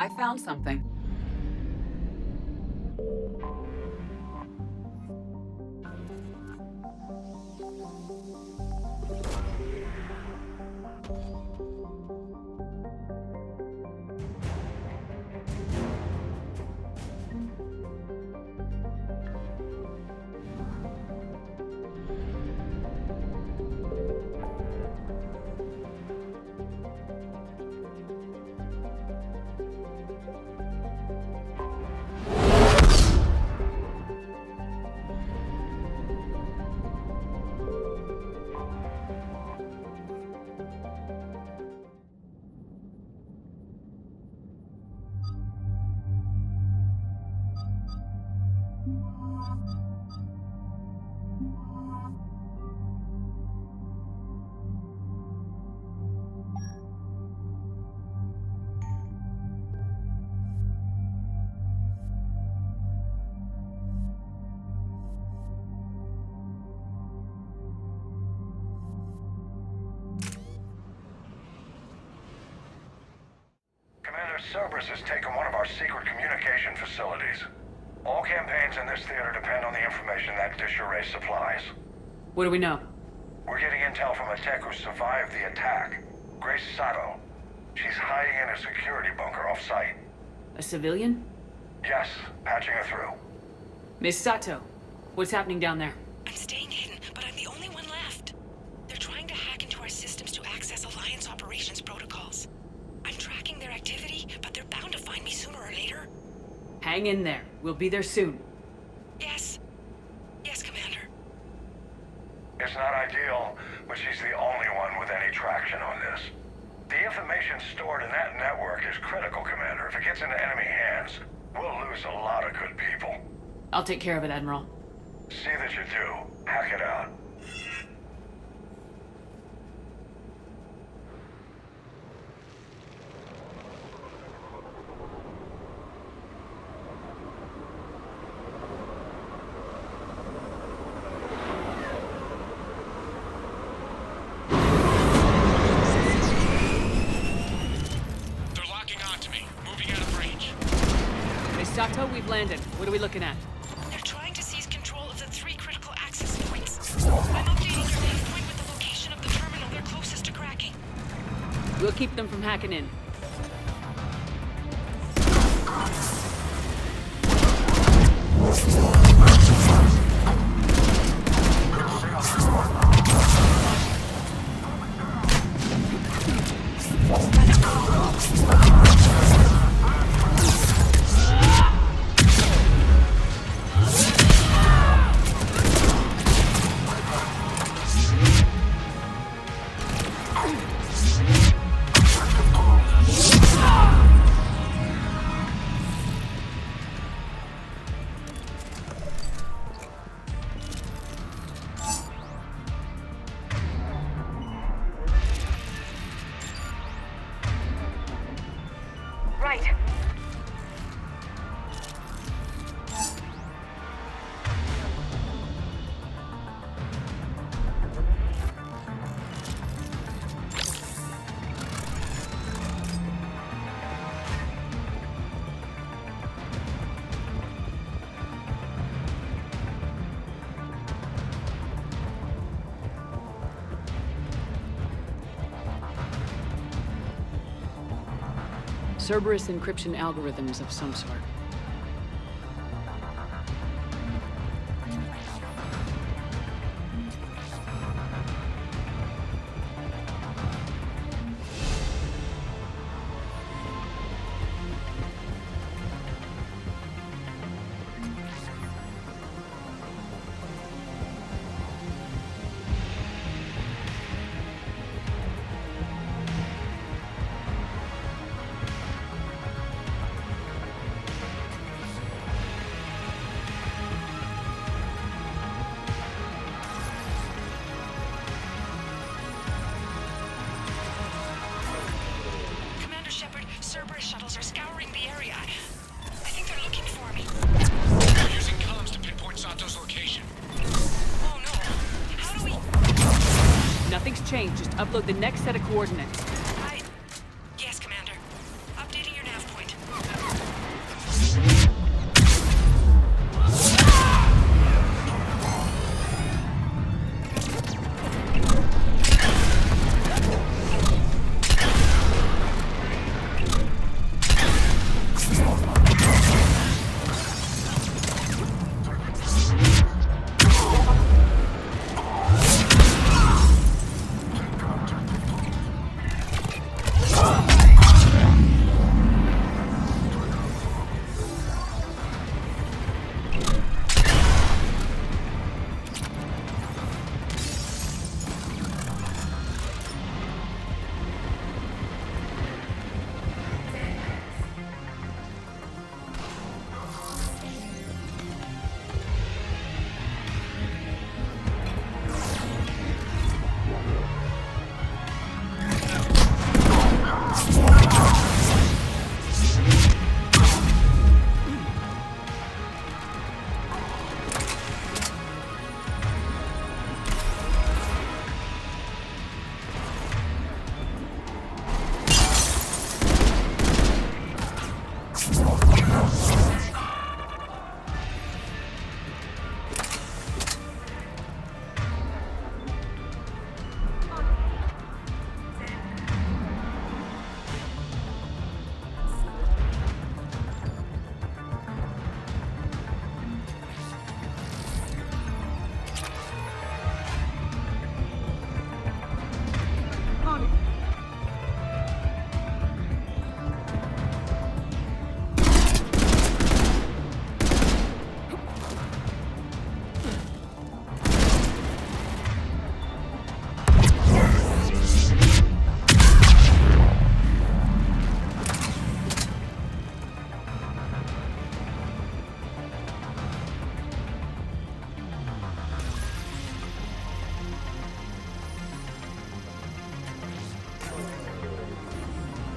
I found something. Cerberus has taken one of our secret communication facilities. All campaigns in this theater depend on the information that dish array supplies. What do we know? We're getting intel from a tech who survived the attack. Grace Sato. She's hiding in a security bunker off-site. A civilian? Yes, patching her through. Miss Sato, what's happening down there? I'm staying hidden, but I'm the only one left. They're trying to hack into our systems to access Alliance operations protocols. I'm tracking their activity, but they're bound to find me sooner or later. Hang in there. We'll be there soon. Yes. Yes, Commander. It's not ideal, but she's the only one with any traction on this. The information stored in that network is critical, Commander. If it gets into enemy hands, we'll lose a lot of good people. I'll take care of it, Admiral. See that you do. Hack it out. Sato, we've landed. What are we looking at? They're trying to seize control of the 3 critical access points. I'm updating your nav point with the location of the terminal they're closest to cracking. We'll keep them from hacking in. Right. Cerberus encryption algorithms of some sort. Commander Shepard, Cerberus shuttles are scouring the area. I think they're looking for me. They're using comms to pinpoint Sato's location. Oh no. How do we... Nothing's changed. Just upload the next set of coordinates. Yes, Commander. Updating your nav point.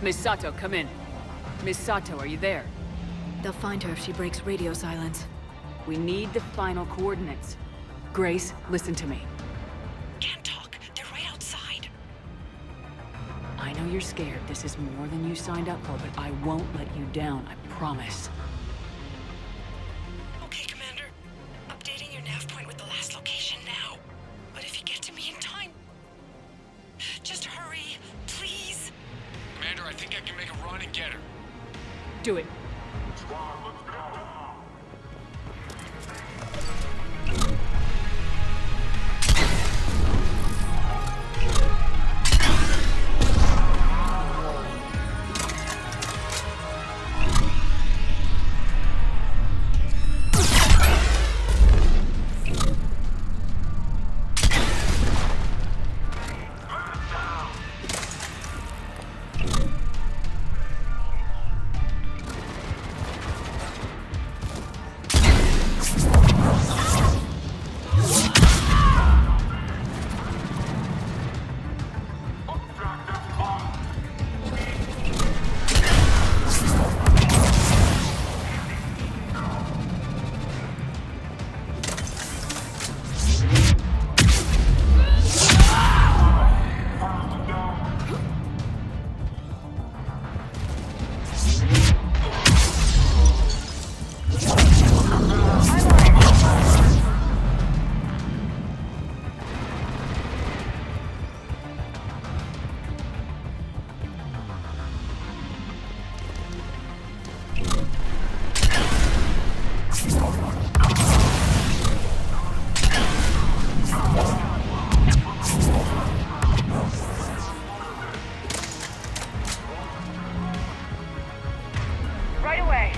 Miss Sato, come in. Miss Sato, are you there? They'll find her if she breaks radio silence. We need the final coordinates. Grace, listen to me. Can't talk. They're right outside. I know you're scared. This is more than you signed up for, but I won't let you down, I promise. Okay, Commander. Updating your nav point with the last location now. But if you get to me in time... just hurry, please. Commander, I think I can make a run and get her. Do it. Right away.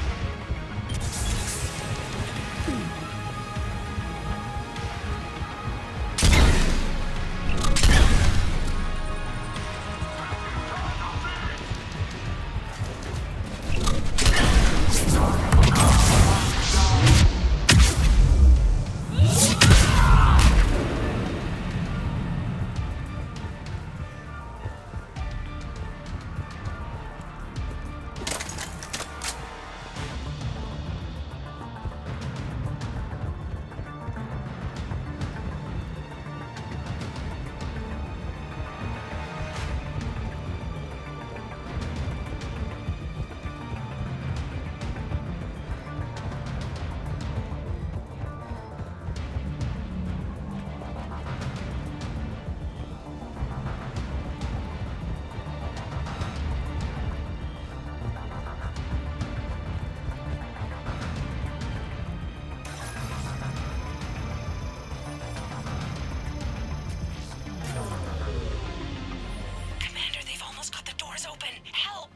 Commander, they've almost got the doors open. Help!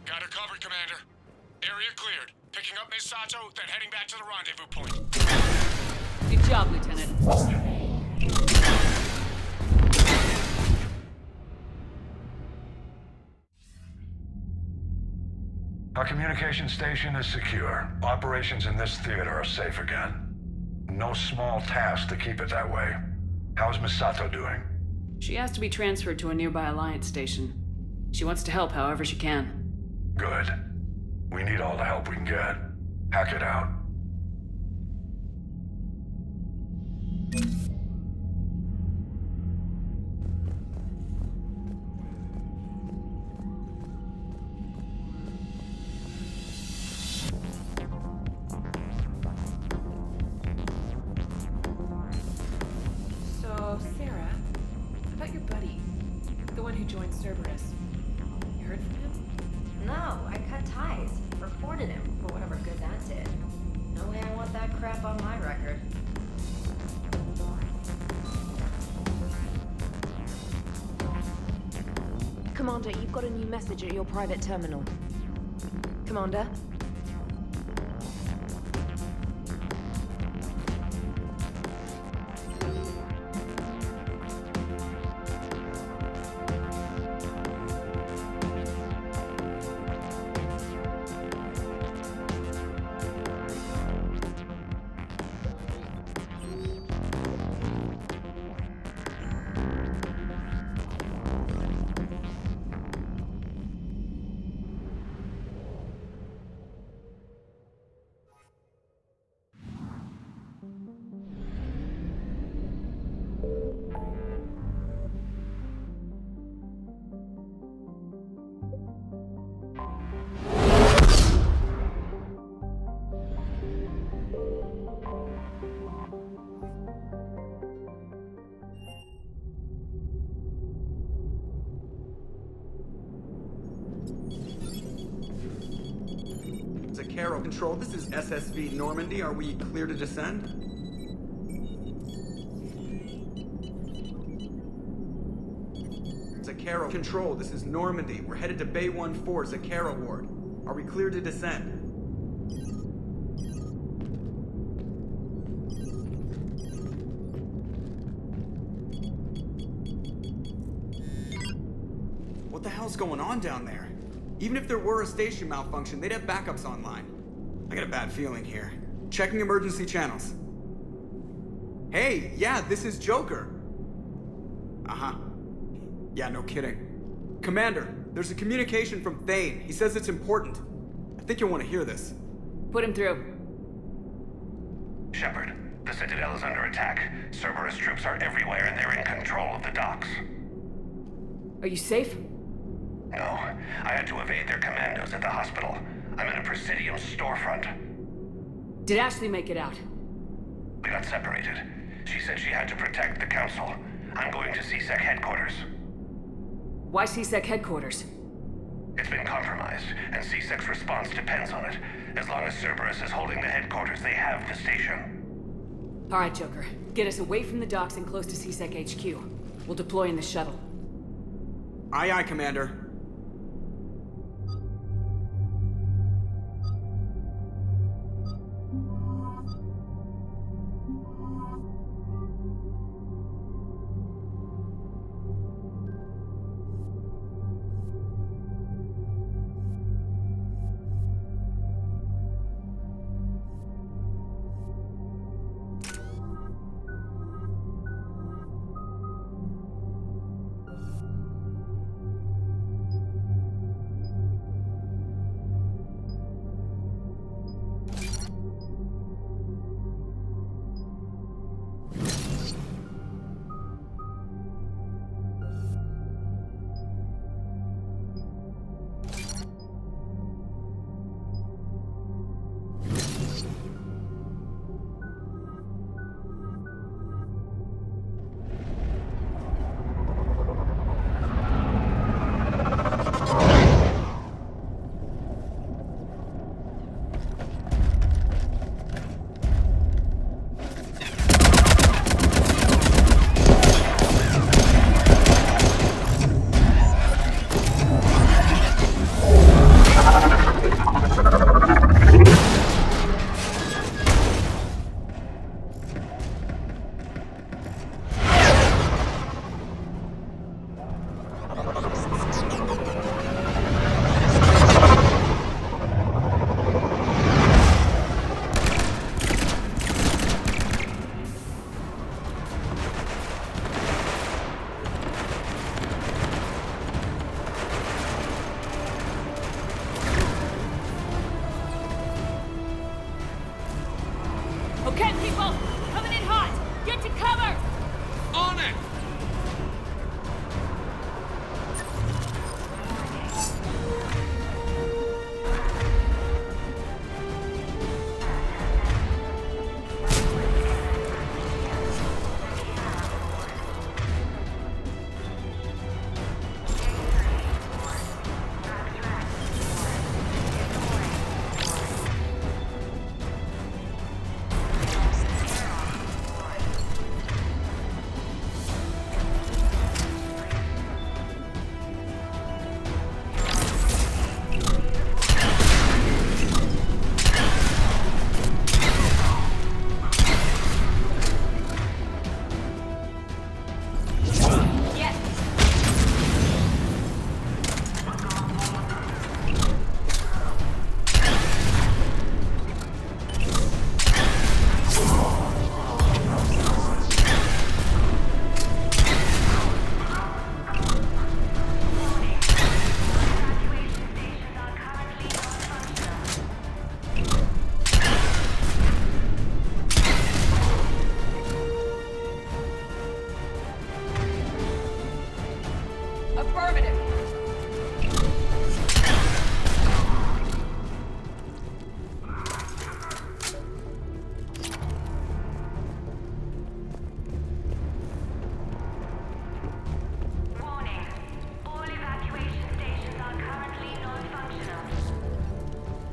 Got her covered, Commander. Area cleared. Picking up Miss Sato, then heading back to the rendezvous point. Good job, Lieutenant. Our communication station is secure. Operations in this theater are safe again. No small task to keep it that way. How's Miss Sato doing? She has to be transferred to a nearby Alliance station. She wants to help however she can. Good. We need all the help we can get. Hack it out. So, Sarah, about your buddy, the one who joined Cerberus. You heard from him? No, I cut ties. Reported him for whatever good that did. No way I want that crap on my record. Commander, you've got a new message at your private terminal. Commander? Zakaro. Control, this is SSV Normandy. Are we clear to descend? Zakaro. Control, this is Normandy. We're headed to Bay 1-4, Zakaro Ward. Are we clear to descend? What the hell's going on down there? Even if there were a station malfunction, they'd have backups online. I got a bad feeling here. Checking emergency channels. Hey, yeah, this is Joker. Uh-huh. Yeah, no kidding. Commander, there's a communication from Thane. He says it's important. I think you'll want to hear this. Put him through. Shepard, the Citadel is under attack. Cerberus troops are everywhere and they're in control of the docks. Are you safe? No, I had to evade their commandos at the hospital. I'm in a Presidium storefront. Did Ashley make it out? We got separated. She said she had to protect the Council. I'm going to CSEC headquarters. Why CSEC headquarters? It's been compromised, and CSEC's response depends on it. As long as Cerberus is holding the headquarters, they have the station. All right, Joker. Get us away from the docks and close to CSEC HQ. We'll deploy in the shuttle. Aye, aye, Commander. Okay, people! Coming in hot! Get to cover! On it!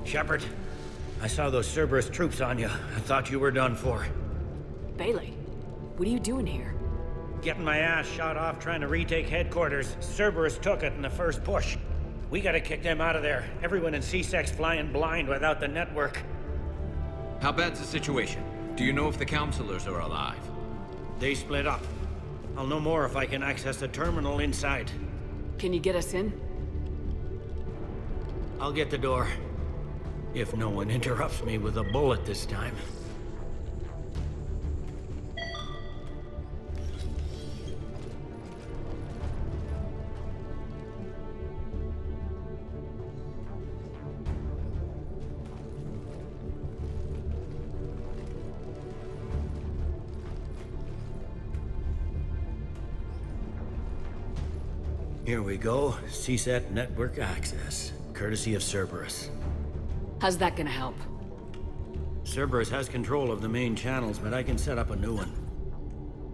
Shepard, I saw those Cerberus troops on you. I thought you were done for. Bailey, what are you doing here? Getting my ass shot off trying to retake headquarters. Cerberus took it in the first push. We gotta kick them out of there. Everyone in C-Sec's flying blind without the network. How bad's the situation? Do you know if the counselors are alive? They split up. I'll know more if I can access the terminal inside. Can you get us in? I'll get the door. If no one interrupts me with a bullet this time. Here we go. CSAT network access, courtesy of Cerberus. How's that gonna help? Cerberus has control of the main channels, but I can set up a new one.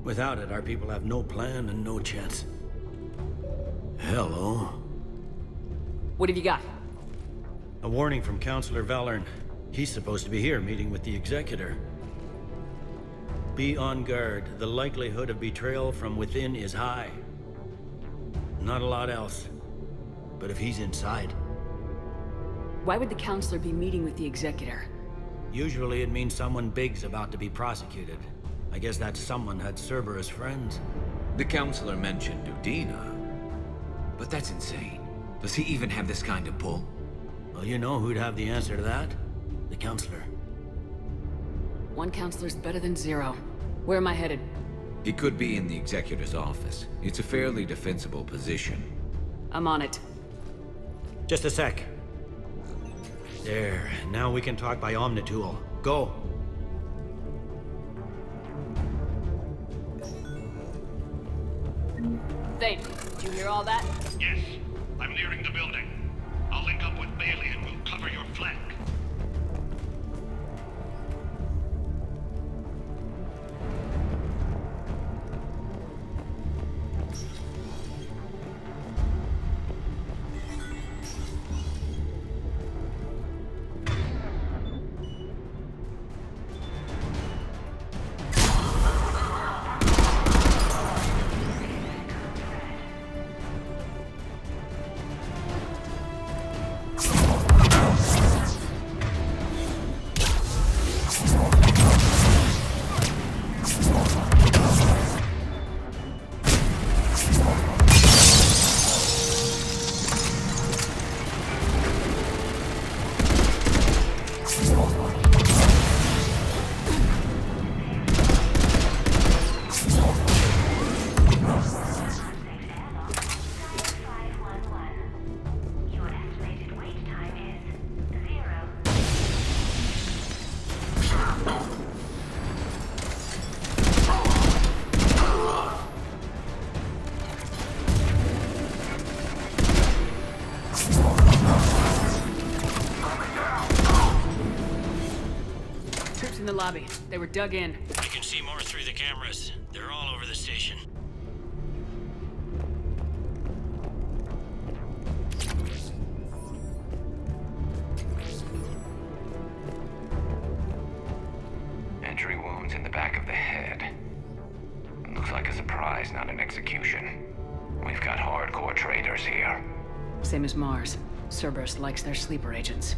Without it, our people have no plan and no chance. Hello. What have you got? A warning from Counselor Valern. He's supposed to be here meeting with the Executor. Be on guard. The likelihood of betrayal from within is high. Not a lot else. But if he's inside... Why would the Counselor be meeting with the Executor? Usually it means someone big's about to be prosecuted. I guess that someone had Cerberus friends. The counselor mentioned Udina. But that's insane. Does he even have this kind of pull? Well, you know who'd have the answer to that? The Counselor. One Counselor's better than zero. Where am I headed? He could be in the Executor's office. It's a fairly defensible position. I'm on it. Just a sec. There, now we can talk by Omnitool. Go! Thane, did you hear all that? Yes, I'm nearing the building. I'll link up with Bailey and we'll cover your flank. In the lobby. They were dug in. I can see more through the cameras. They're all over the station. Entry wounds in the back of the head. Looks like a surprise, not an execution. We've got hardcore traitors here. Same as Mars. Cerberus likes their sleeper agents.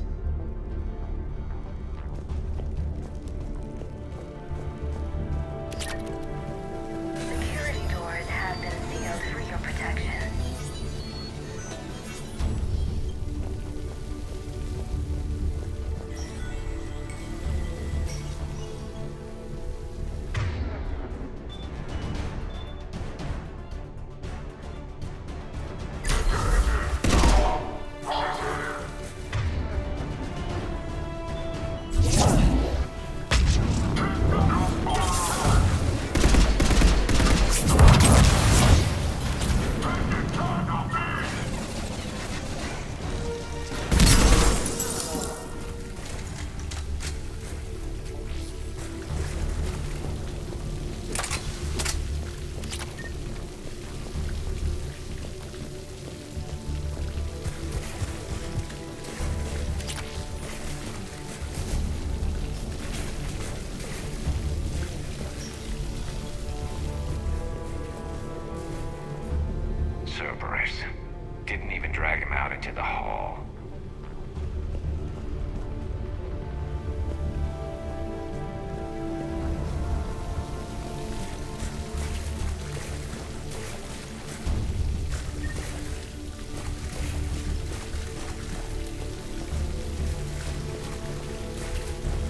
to the hall.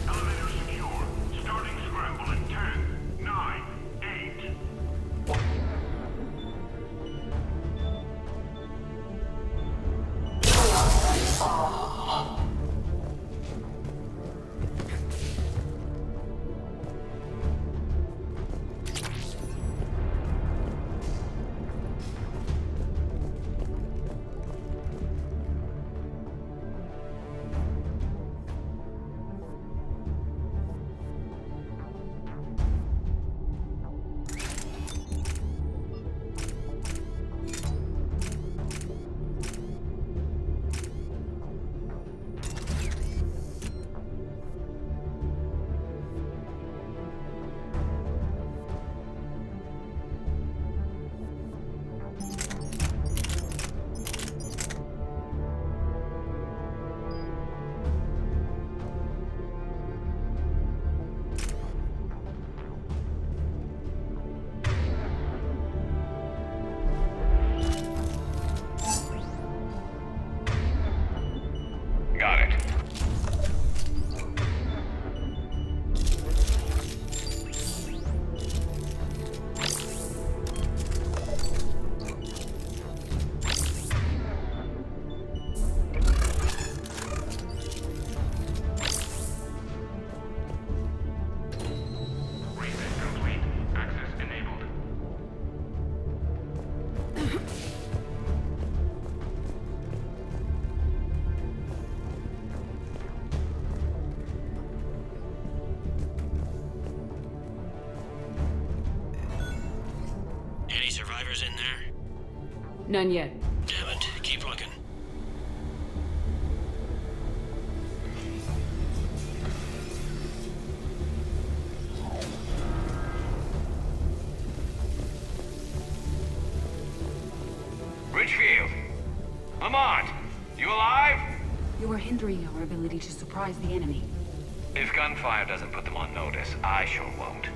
Elevator secure. Starting scramble in 10, 9, 8. Got it. Reset complete. Access enabled. Any survivors in there? None yet. Damn it. Keep looking. Ridgefield! Lamont! You alive? You are hindering our ability to surprise the enemy. If gunfire doesn't put them on notice, I sure won't.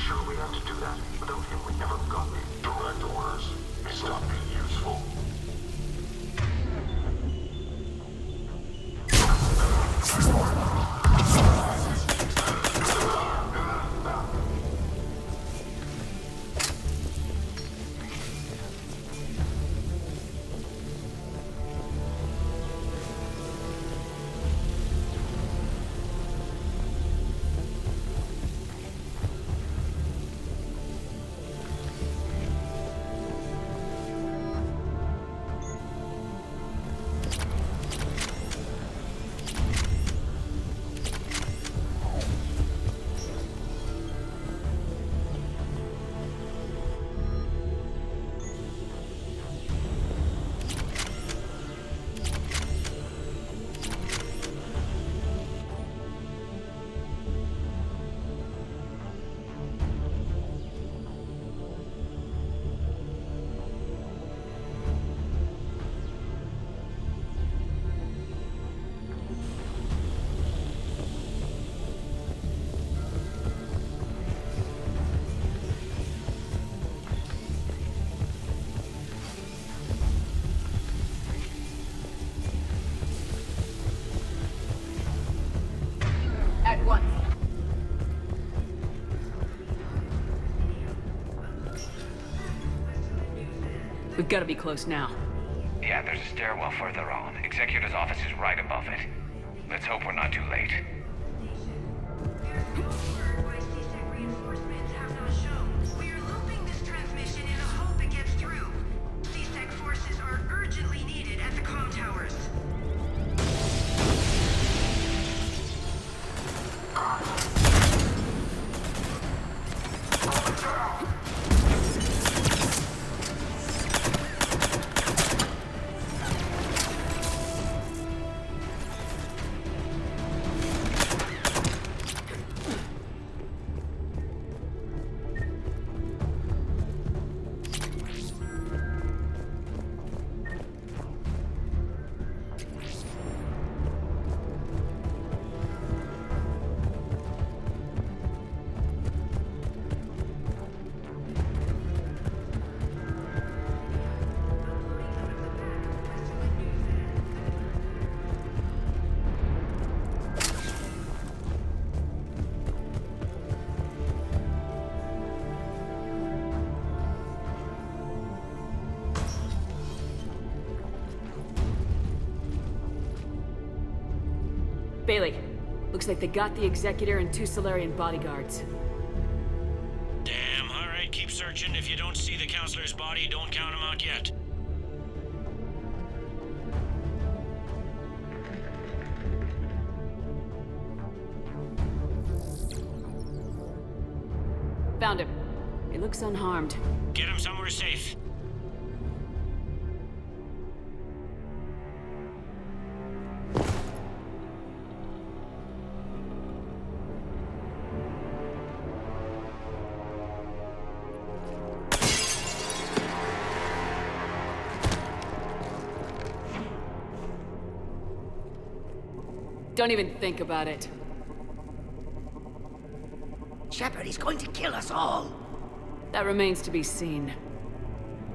Sure we have to do that. Without him, we never got the direct orders. He stopped being useful. We've got to be close now. Yeah, there's a stairwell further on. Executor's office is right above it. Let's hope we're not too late. We are looping this transmission in the hope it gets through. CSEC forces are urgently needed at the comm towers. Bailey, looks like they got the Executor and 2 Solarian bodyguards. Damn, alright, keep searching. If you don't see the counselor's body, don't count him out yet. Found him. He looks unharmed. Get him somewhere safe. Don't even think about it. Shepard, he's going to kill us all. That remains to be seen.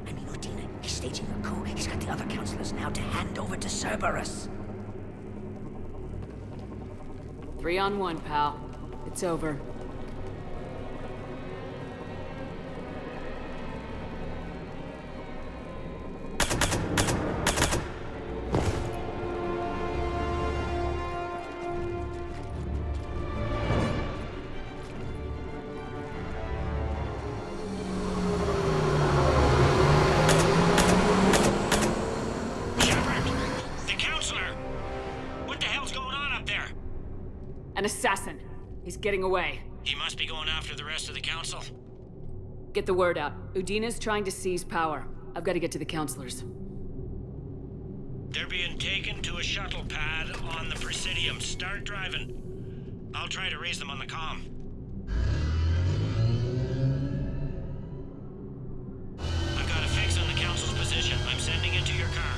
I mean, Udina, he's staging a coup. He's got the other counselors now to hand over to Cerberus. 3 on 1, pal. It's over. An assassin. He's getting away. He must be going after the rest of the council. Get the word out. Udina's trying to seize power. I've got to get to the counselors. They're being taken to a shuttle pad on the Presidium. Start driving. I'll try to raise them on the comm. I've got a fix on the council's position. I'm sending it to your car.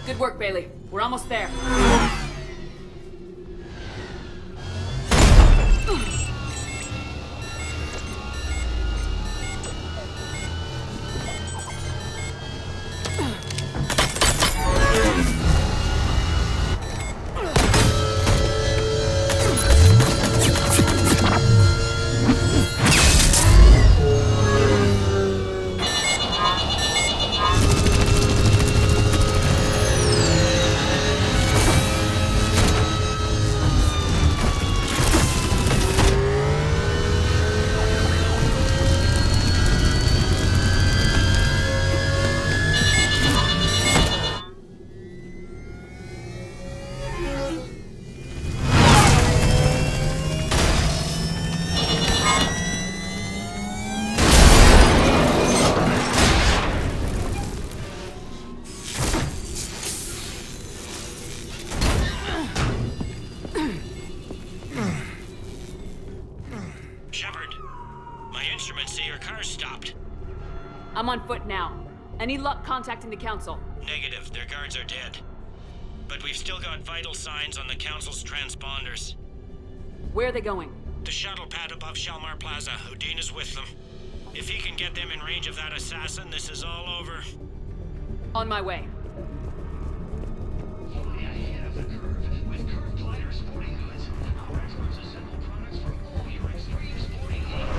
Good work, Bailey. We're almost there. Shepard, my instruments say your car's stopped. I'm on foot now. Any luck contacting the council? Negative. Their guards are dead. But we've still got vital signs on the council's transponders. Where are they going? The shuttle pad above Shalmar Plaza. Udina's with them. If he can get them in range of that assassin, this is all over. On my way. Ahead of the curve, with Curved Glider Sporting Goods. Our experts assemble products from all your extreme sporting needs.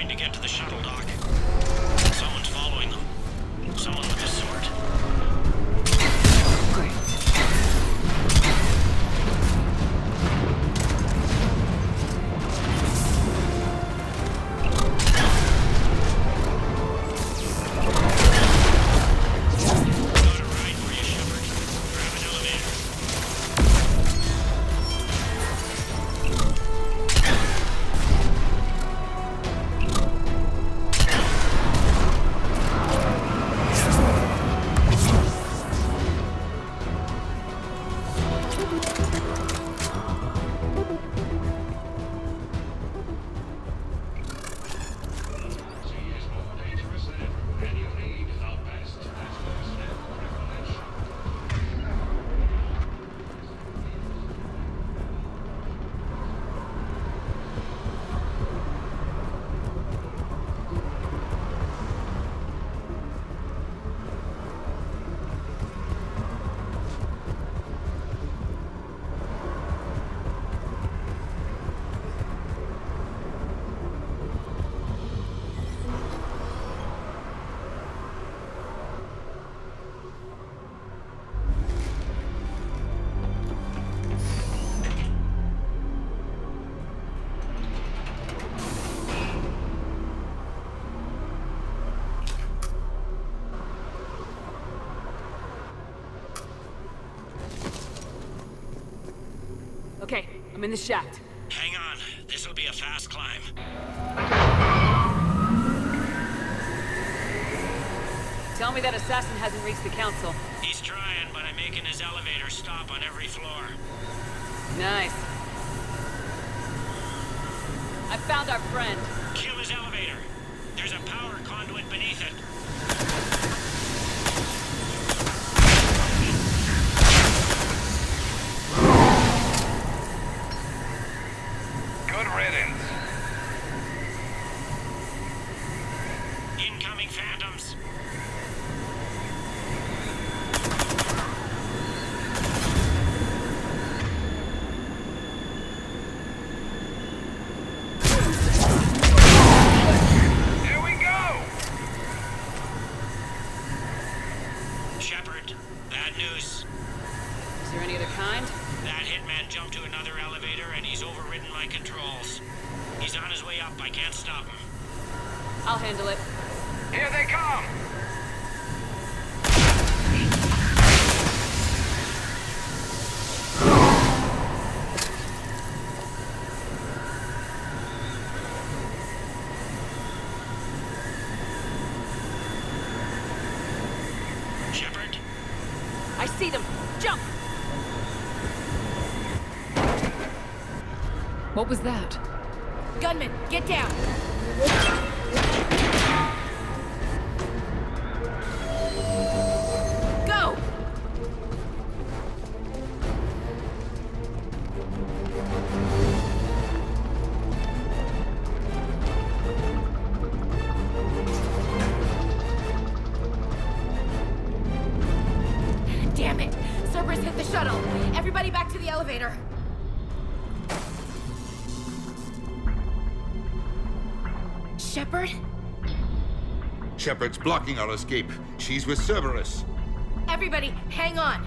trying to get to the shuttle dock. Someone's following them. Someone with a sword. Great. Got a ride for you, Shepard. Grab an elevator. Okay, I'm in the shaft. Hang on. This'll be a fast climb. Tell me that assassin hasn't reached the council. He's trying, but I'm making his elevator stop on every floor. Nice. I found our friend. Kill his elevator. There's a power conduit beneath it. Good riddance. Incoming phantoms. Here we go! Shepard, bad news. Is there any other kind? That hitman jumped to another elevator and he's overridden my controls. He's on his way up. I can't stop him. I'll handle it. Here they come! Shepard, I see them. Jump! What was that? Gunman, get down! Go! Damn it! Cerberus hit the shuttle! Everybody back to the elevator! Shepard? Shepard's blocking our escape. She's with Cerberus. Everybody, hang on!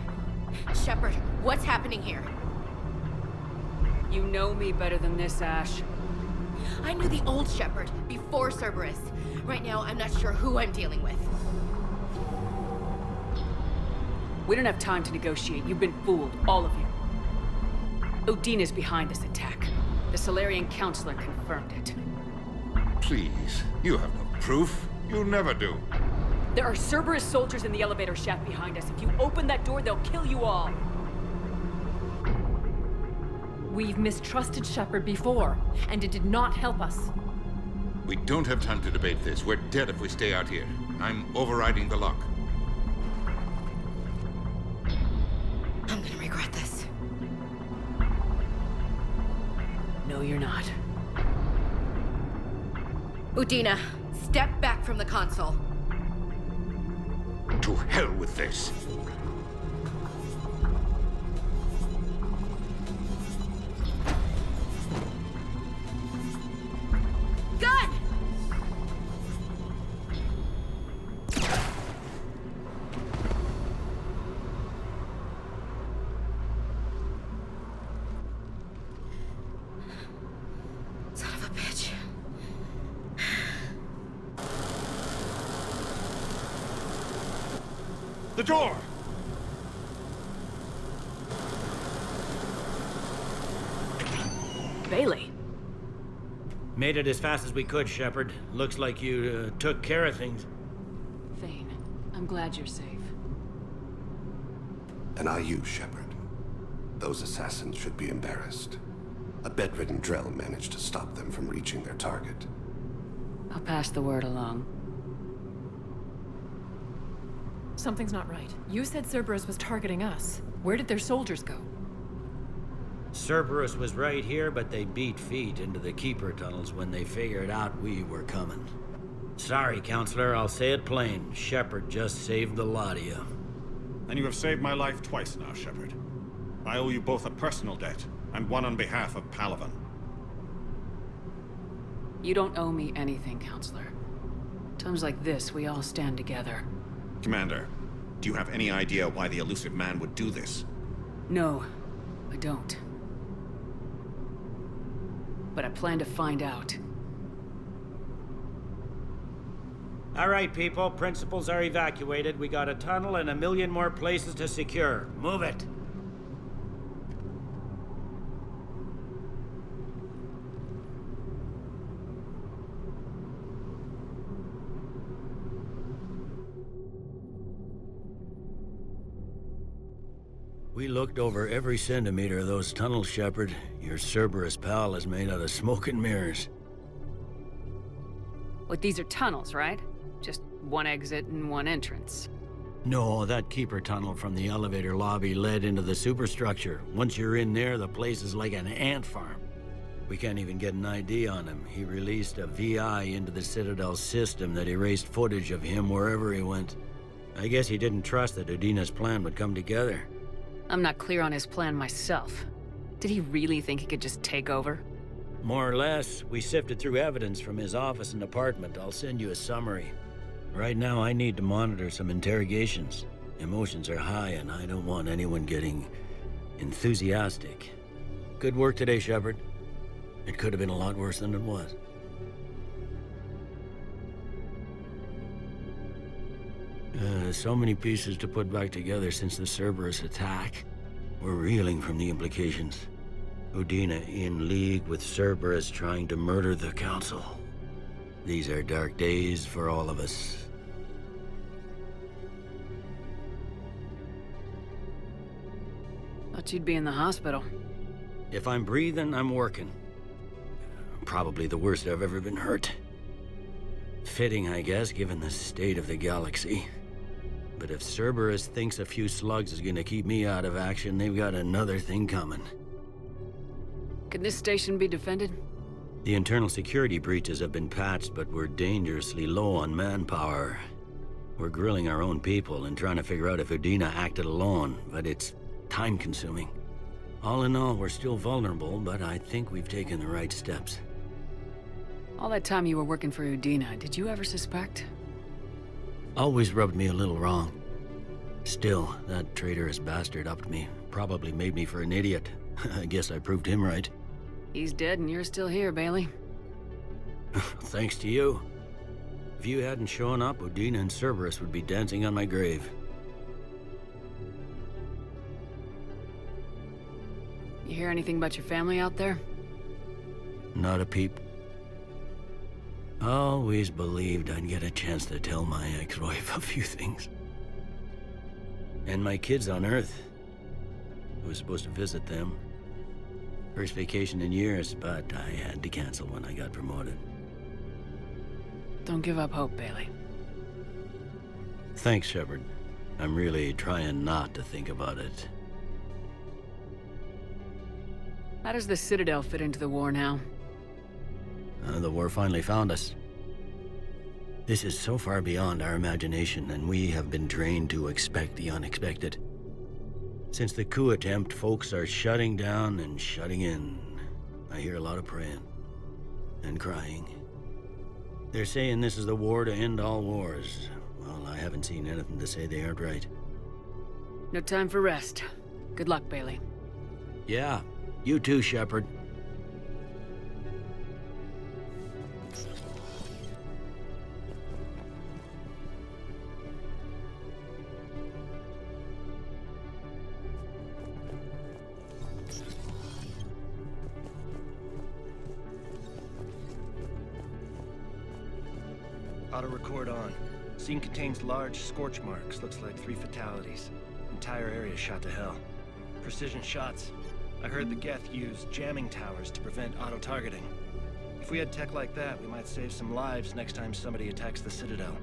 Shepard, what's happening here? You know me better than this, Ash. I knew the old Shepard before Cerberus. Right now, I'm not sure who I'm dealing with. We don't have time to negotiate. You've been fooled, all of you. Odina's behind this attack. The Solarian Counselor confirmed it. Please, you have no proof. You never do. There are Cerberus soldiers in the elevator shaft behind us. If you open that door, they'll kill you all. We've mistrusted Shepard before, and it did not help us. We don't have time to debate this. We're dead if we stay out here. I'm overriding the lock. I'm gonna regret this. No, you're not. Udina, step back from the console. To hell with this. Gun! The door! Bailey. Made it as fast as we could, Shepard. Looks like you took care of things. Thane, I'm glad you're safe. And are you, Shepard? Those assassins should be embarrassed. A bedridden Drell managed to stop them from reaching their target. I'll pass the word along. Something's not right. You said Cerberus was targeting us. Where did their soldiers go? Cerberus was right here, but they beat feet into the Keeper tunnels when they figured out we were coming. Sorry, Counselor, I'll say it plain. Shepard just saved the lot of you. And you have saved my life twice now, Shepard. I owe you both a personal debt, and one on behalf of Palaven. You don't owe me anything, Counselor. Times like this, we all stand together. Commander, do you have any idea why the elusive man would do this? No, I don't. But I plan to find out. All right, people. Principals are evacuated. We got a tunnel and 1 million more places to secure. Move it. We looked over every centimeter of those tunnels, Shepard. Your Cerberus pal is made out of smoke and mirrors. But these are tunnels, right? Just one exit and one entrance. No, that Keeper tunnel from the elevator lobby led into the superstructure. Once you're in there, the place is like an ant farm. We can't even get an ID on him. He released a VI into the Citadel system that erased footage of him wherever he went. I guess he didn't trust that Udina's plan would come together. I'm not clear on his plan myself. Did he really think he could just take over? More or less. We sifted through evidence from his office and apartment. I'll send you a summary. Right now, I need to monitor some interrogations. Emotions are high, and I don't want anyone getting enthusiastic. Good work today, Shepard. It could have been a lot worse than it was. So many pieces to put back together since the Cerberus attack. We're reeling from the implications. Udina in league with Cerberus trying to murder the Council. These are dark days for all of us. Thought you'd be in the hospital. If I'm breathing, I'm working. Probably the worst I've ever been hurt. Fitting, I guess, given the state of the galaxy. But if Cerberus thinks a few slugs is gonna keep me out of action, they've got another thing coming. Can this station be defended? The internal security breaches have been patched, but we're dangerously low on manpower. We're grilling our own people and trying to figure out if Udina acted alone, but it's time-consuming. All in all, we're still vulnerable, but I think we've taken the right steps. All that time you were working for Udina, did you ever suspect? Always rubbed me a little wrong. Still, that traitorous bastard upped me. Probably made me for an idiot. I guess I proved him right. He's dead and you're still here, Bailey. Thanks to you. If you hadn't shown up, Udina and Cerberus would be dancing on my grave. You hear anything about your family out there? Not a peep. Always believed I'd get a chance to tell my ex-wife a few things. And my kids on Earth. I was supposed to visit them. First vacation in years, but I had to cancel when I got promoted. Don't give up hope, Bailey. Thanks, Shepard. I'm really trying not to think about it. How does the Citadel fit into the war now? The war finally found us. This is so far beyond our imagination, and we have been trained to expect the unexpected. Since the coup attempt, folks are shutting down and shutting in. I hear a lot of praying and crying. They're saying this is the war to end all wars. Well, I haven't seen anything to say they aren't right. No time for rest. Good luck, Bailey. Yeah, you too, Shepard. Auto record on. Scene contains large scorch marks. Looks like 3 fatalities. Entire area shot to hell. Precision shots. I heard the Geth use jamming towers to prevent auto-targeting. If we had tech like that, we might save some lives next time somebody attacks the Citadel.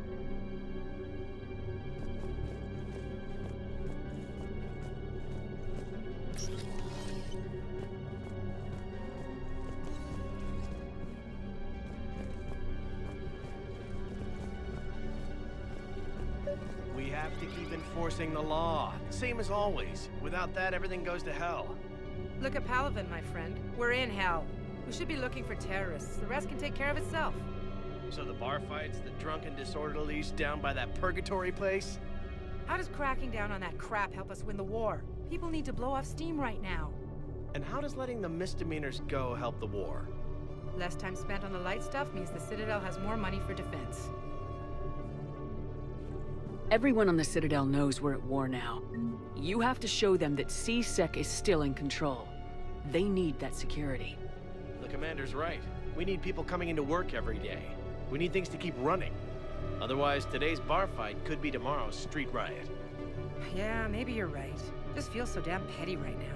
We have to keep enforcing the law. Same as always. Without that, everything goes to hell. Look at Palaven, my friend. We're in hell. We should be looking for terrorists. The rest can take care of itself. So the bar fights, the drunken disorderlies down by that purgatory place? How does cracking down on that crap help us win the war? People need to blow off steam right now. And how does letting the misdemeanors go help the war? Less time spent on the light stuff means the Citadel has more money for defense. Everyone on the Citadel knows we're at war now. You have to show them that C-Sec is still in control. They need that security. The commander's right. We need people coming into work every day. We need things to keep running. Otherwise, today's bar fight could be tomorrow's street riot. Yeah, maybe you're right. This feels so damn petty right now.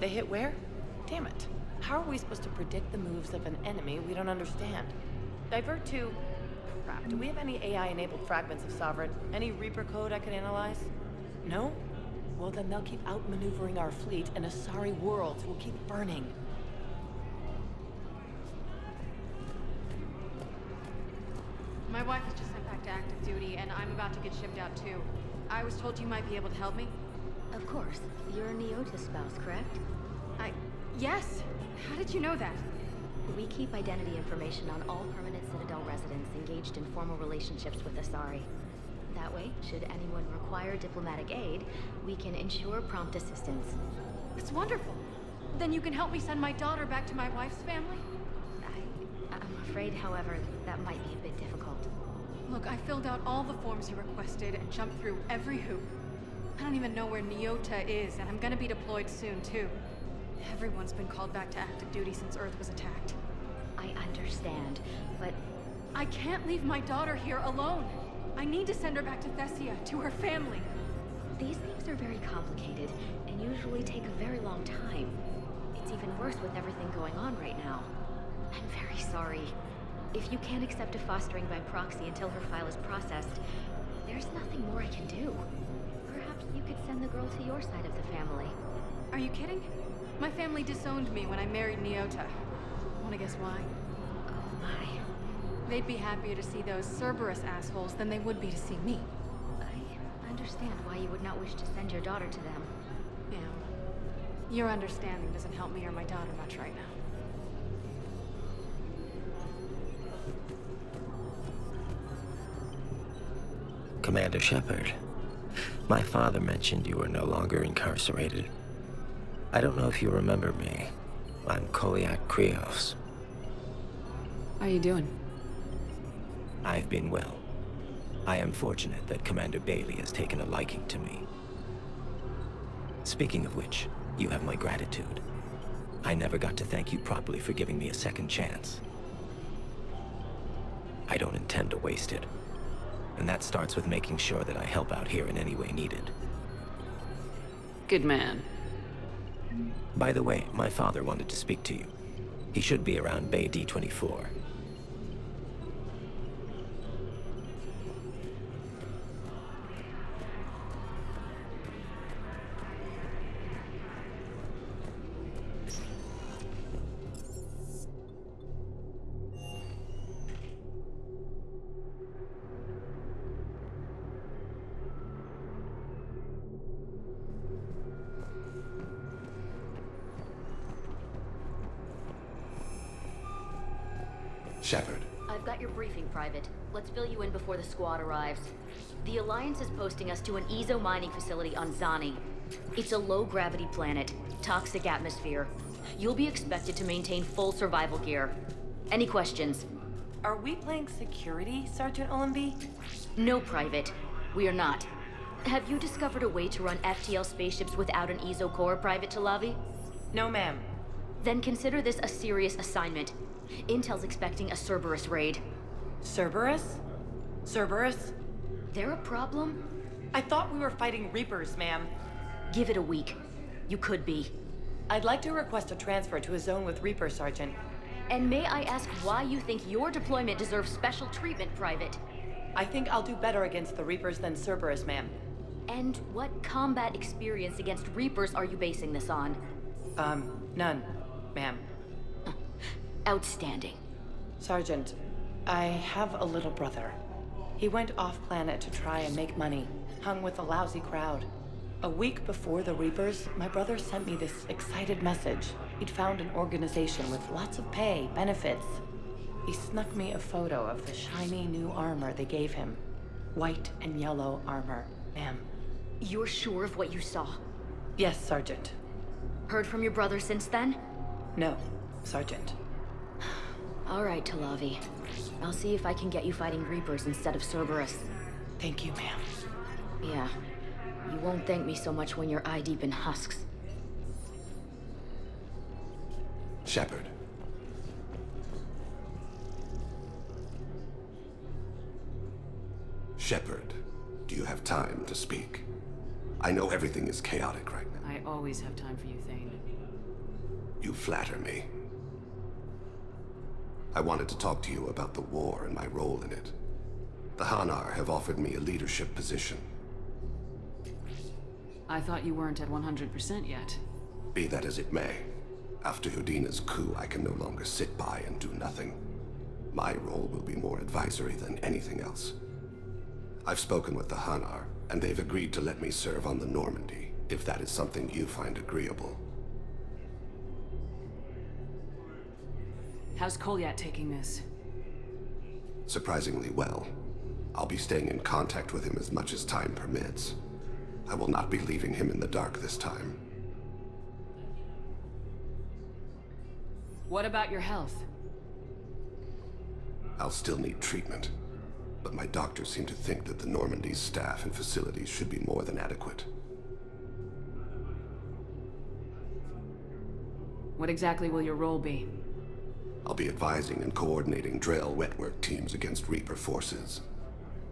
They hit where? Damn it. How are we supposed to predict the moves of an enemy we don't understand? Divert to... crap, do we have any AI-enabled fragments of Sovereign? Any Reaper code I could analyze? No? Well, then they'll keep outmaneuvering our fleet, and Asari worlds will keep burning. My wife was just sent back to active duty, and I'm about to get shipped out too. I was told you might be able to help me. Of course. You're Neota's spouse, correct? Yes! How did you know that? We keep identity information on all permanent Citadel residents engaged in formal relationships with Asari. That way, should anyone require diplomatic aid, we can ensure prompt assistance. It's wonderful. Then you can help me send my daughter back to my wife's family? I'm afraid, however, that might be a bit difficult. Look, I filled out all the forms you requested and jumped through every hoop. I don't even know where Neota is, and I'm gonna be deployed soon, too. Everyone's been called back to active duty since Earth was attacked. I understand, but... I can't leave my daughter here alone! I need to send her back to Thessia, to her family! These things are very complicated, and usually take a very long time. It's even worse with everything going on right now. I'm very sorry. If you can't accept a fostering by proxy until her file is processed, there's nothing more I can do. Perhaps you could send the girl to your side of the family. Are you kidding? My family disowned me when I married Neota. Wanna guess why? Oh my. They'd be happier to see those Cerberus assholes than they would be to see me. I understand why you would not wish to send your daughter to them. Yeah. Your understanding doesn't help me or my daughter much right now. Commander Shepard, my father mentioned you were no longer incarcerated. I don't know if you remember me. I'm Koliak Krios. How you doing? I've been well. I am fortunate that Commander Bailey has taken a liking to me. Speaking of which, you have my gratitude. I never got to thank you properly for giving me a second chance. I don't intend to waste it. And that starts with making sure that I help out here in any way needed. Good man. By the way, my father wanted to speak to you. He should be around Bay D-24. Shepard. I've got your briefing, Private. Let's fill you in before the squad arrives. The Alliance is posting us to an Ezo mining facility on Zani. It's a low-gravity planet, toxic atmosphere. You'll be expected to maintain full survival gear. Any questions? Are we playing security, Sergeant Olenby? No, Private. We are not. Have you discovered a way to run FTL spaceships without an Ezo core, Private Talavi? No, ma'am. Then consider this a serious assignment. Intel's expecting a Cerberus raid. Cerberus? Cerberus? They're a problem? I thought we were fighting Reapers, ma'am. Give it a week. You could be. I'd like to request a transfer to a zone with Reaper, Sergeant. And may I ask why you think your deployment deserves special treatment, Private? I think I'll do better against the Reapers than Cerberus, ma'am. And what combat experience against Reapers are you basing this on? None, ma'am. Outstanding. Sergeant, I have a little brother. He went off-planet to try and make money, hung with a lousy crowd. A week before the Reapers, my brother sent me this excited message. He'd found an organization with lots of pay, benefits. He snuck me a photo of the shiny new armor they gave him. White and yellow armor, ma'am. You're sure of what you saw? Yes, Sergeant. Heard from your brother since then? No, Sergeant. All right, Talavi. I'll see if I can get you fighting Reapers instead of Cerberus. Thank you, ma'am. Yeah. You won't thank me so much when you're eye-deep in husks. Shepard. Shepard, do you have time to speak? I know everything is chaotic right now. I always have time for you, Thane. You flatter me. I wanted to talk to you about the war and my role in it. The Hanar have offered me a leadership position. I thought you weren't at 100% yet. Be that as it may, after Udina's coup, I can no longer sit by and do nothing. My role will be more advisory than anything else. I've spoken with the Hanar, and they've agreed to let me serve on the Normandy, if that is something you find agreeable. How's Kolyat taking this? Surprisingly well. I'll be staying in contact with him as much as time permits. I will not be leaving him in the dark this time. What about your health? I'll still need treatment, but my doctors seem to think that the Normandy's staff and facilities should be more than adequate. What exactly will your role be? I'll be advising and coordinating Drell wetwork teams against Reaper forces.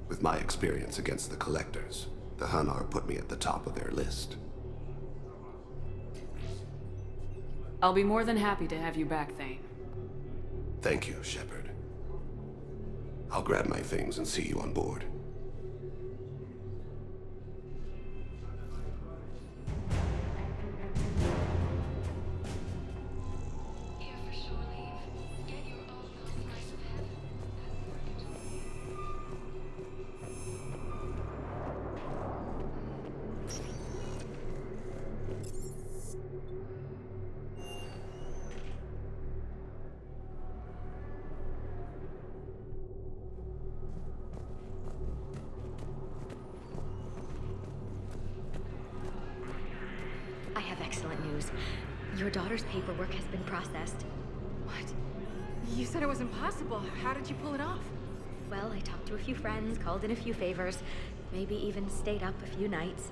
With my experience against the Collectors, the Hanar put me at the top of their list. I'll be more than happy to have you back, Thane. Thank you, Shepard. I'll grab my things and see you on board. I have excellent news. Your daughter's paperwork has been processed. What? You said it was impossible. How did you pull it off? Well, I talked to a few friends, called in a few favors, maybe even stayed up a few nights.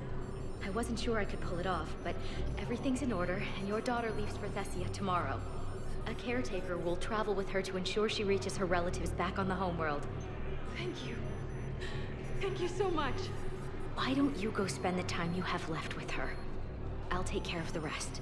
I wasn't sure I could pull it off, but everything's in order, and your daughter leaves for Thessia tomorrow. A caretaker will travel with her to ensure she reaches her relatives back on the homeworld. Thank you. Thank you so much. Why don't you go spend the time you have left with her? I'll take care of the rest.